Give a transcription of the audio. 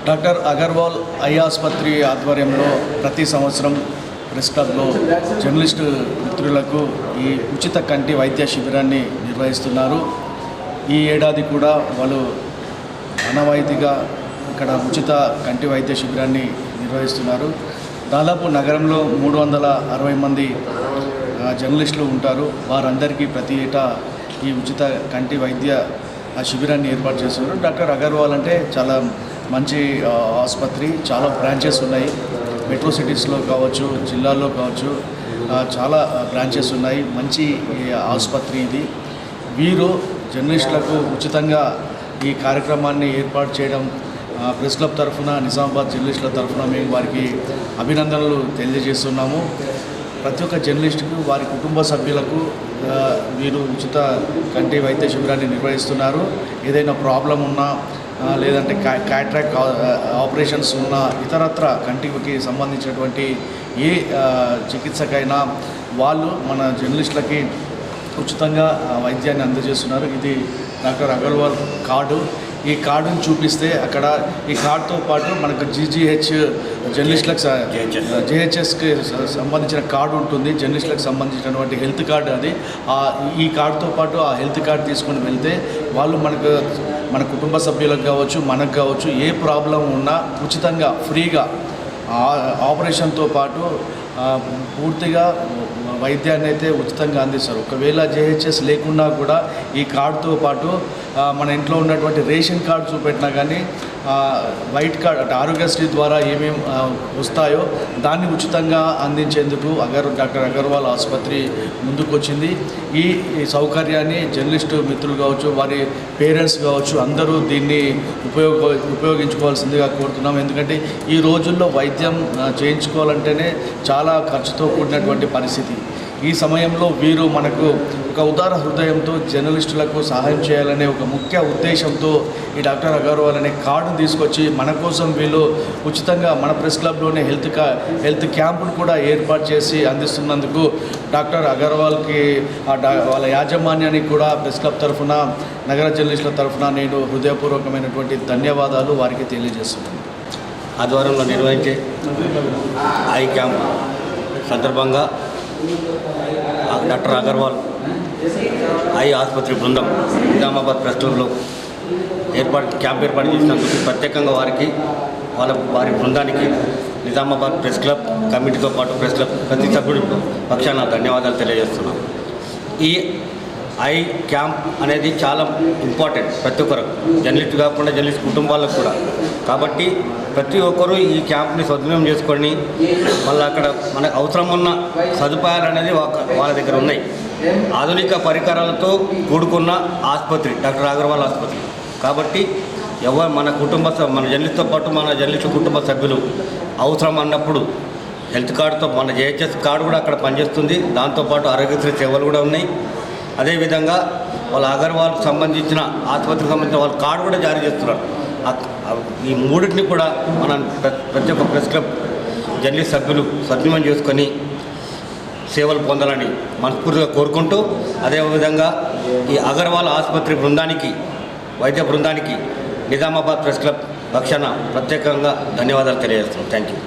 Doctor Agarwal I ఆసుపత్రి ఆధ్వర్యంలో ప్రతి సంవత్సరం ప్రెస్ క్లబ్లో జర్నలిస్టు మిత్రులకు ఈ ఉచిత కంటి వైద్య శిబిరాన్ని నిర్వహిస్తున్నారు. ఈ ఏడాది కూడా వాళ్ళు ఆనవాయితీగా ఇక్కడ ఉచిత కంటి వైద్య శిబిరాన్ని నిర్వహిస్తున్నారు. దాదాపు నగరంలో 360 మంది జర్నలిస్టులు ఉంటారు. వారందరికీ ప్రతి ఏటా ఈ ఉచిత కంటి వైద్య శిబిరాన్ని ఏర్పాటు చేస్తున్నారు. డాక్టర్ అగర్వాల్ అంటే చాలా మంచి ఆసుపత్రి, చాలా బ్రాంచెస్ ఉన్నాయి. మెట్రో సిటీస్లో కావచ్చు, జిల్లాల్లో కావచ్చు, చాలా బ్రాంచెస్ ఉన్నాయి. మంచి ఆసుపత్రి ఇది. వీరు జర్నలిస్టులకు ఉచితంగా ఈ కార్యక్రమాన్ని ఏర్పాటు చేయడం ప్రెస్ క్లబ్ తరఫున, నిజామాబాద్ జర్నలిస్టుల తరఫున మేము వారికి అభినందనలు తెలియజేస్తున్నాము. ప్రతి ఒక్క జర్నలిస్టుకు, వారి కుటుంబ సభ్యులకు వీరు ఉచిత కంటి వైద్య శిబిరాన్ని నిర్వహిస్తున్నారు. ఏదైనా ప్రాబ్లం ఉన్నా, లేదంటే క్యాట్రాక్ట్ ఆపరేషన్స్ ఉన్న, ఇతరత్ర కంటికి సంబంధించినటువంటి ఏ చికిత్సకైనా వాళ్ళు మన జర్నలిస్టులకి ఉచితంగా వైద్యాన్ని అందజేస్తున్నారు. ఇది డాక్టర్ అగర్వాల్ కార్డు. ఈ కార్డును చూపిస్తే అక్కడ ఈ కార్డుతో పాటు మనకు జీజీహెచ్ జర్నలిస్టులకు జేహెచ్ఎస్కి సంబంధించిన కార్డు ఉంటుంది. జర్నలిస్టులకు సంబంధించినటువంటి హెల్త్ కార్డు అది. ఈ కార్డుతో పాటు ఆ హెల్త్ కార్డు తీసుకొని వెళ్తే వాళ్ళు మన కుటుంబ సభ్యులకు కావచ్చు, మనకు కావచ్చు, ఏ ప్రాబ్లం ఉన్నా ఉచితంగా ఫ్రీగా ఆపరేషన్తో పాటు పూర్తిగా వైద్యాన్ని అయితే ఉచితంగా అందిస్తారు. ఒకవేళ జేహెచ్ఎస్ లేకున్నా కూడా ఈ కార్డుతో పాటు మన ఇంట్లో ఉన్నటువంటి రేషన్ కార్డు చూపెట్టినా కానీ వైట్ కార్డ్ అంటే ఆరోగ్యశ్రీ ద్వారా ఏమేమి వస్తాయో దాన్ని ఉచితంగా అందించేందుకు డాక్టర్ అగర్వాల్ ఆసుపత్రి ముందుకొచ్చింది. ఈ సౌకర్యాన్ని జర్నలిస్టు మిత్రులు కావచ్చు, వారి పేరెంట్స్ కావచ్చు, అందరూ దీన్ని ఉపయోగించుకోవాల్సిందిగా కోరుతున్నాం. ఎందుకంటే ఈ రోజుల్లో వైద్యం చేయించుకోవాలంటేనే చాలా ఖర్చుతో కూడినటువంటి పరిస్థితి. ఈ సమయంలో వీరు మనకు ఒక ఉదార హృదయంతో జర్నలిస్టులకు సహాయం చేయాలనే ఒక ముఖ్య ఉద్దేశంతో ఈ డాక్టర్ అగర్వాల్ అనే కార్డును తీసుకొచ్చి మన కోసం వీళ్ళు ఉచితంగా మన ప్రెస్ క్లబ్లోనే హెల్త్ క్యాంపును కూడా ఏర్పాటు చేసి అందిస్తున్నందుకు డాక్టర్ అగర్వాల్కి వాళ్ళ యాజమాన్యానికి కూడా ప్రెస్ క్లబ్ తరఫున, నగర జర్నలిస్టుల తరఫున నేను హృదయపూర్వకమైనటువంటి ధన్యవాదాలు వారికి తెలియజేస్తున్నాను. ఆధ్వర్యంలో నిర్వహించే ఐ క్యాంప్ సందర్భంగా డాక్టర్ అగర్వాల్ ఐ ఆసుపత్రి బృందం నిజామాబాద్ ప్రెస్ క్లబ్లో క్యాంప్ ఏర్పాటు చేసినందుకు ప్రత్యేకంగా వారి బృందానికి నిజామాబాద్ ప్రెస్ క్లబ్ కమిటీతో పాటు ప్రెస్ క్లబ్ ప్రతి సభ్యుడి పక్షాన ధన్యవాదాలు తెలియజేస్తున్నాం. ఈ ఐ క్యాంప్ అనేది చాలా ఇంపార్టెంట్ ప్రతి ఒక్కరు, జర్నలిస్ట్ కాకుండా జర్నలిస్ట్ కుటుంబాలకు కూడా. కాబట్టి ప్రతి ఒక్కరూ ఈ క్యాంప్ని సద్వినియోగం చేసుకొని మళ్ళీ అక్కడ మనకు అవసరం ఉన్న సదుపాయాలు అనేది వాళ్ళ దగ్గర ఉన్నాయి. ఆధునిక పరికరాలతో కూడుకున్న ఆసుపత్రి డాక్టర్ అగర్వాల్ ఆసుపత్రి. కాబట్టి మన జర్నలిస్ట్తో పాటు మన జర్నలిస్ట్ కుటుంబ సభ్యులు అవసరం అన్నప్పుడు హెల్త్ కార్డుతో మన జేహెచ్ఎస్ కార్డు కూడా అక్కడ పనిచేస్తుంది. దాంతోపాటు ఆరోగ్యశ్రీ సేవలు కూడా ఉన్నాయి. అదేవిధంగా వాళ్ళ అగర్వాల్కి సంబంధించిన ఆసుపత్రికి సంబంధించిన వాళ్ళ కార్డు కూడా జారీ చేస్తున్నారు. ఈ మూడింటిని కూడా మనం ప్రతి ఒక్క ప్రెస్ క్లబ్ జర్నలిస్ట్ సభ్యులు సద్వినియోగం చేసుకొని సేవలు పొందాలని మనస్ఫూర్తిగా కోరుకుంటూ, అదేవిధంగా ఈ అగర్వాల్ ఆసుపత్రి వైద్య బృందానికి నిజామాబాద్ ప్రెస్ క్లబ్ పక్షాన ప్రత్యేకంగా ధన్యవాదాలు తెలియజేస్తున్నాం. Thank you.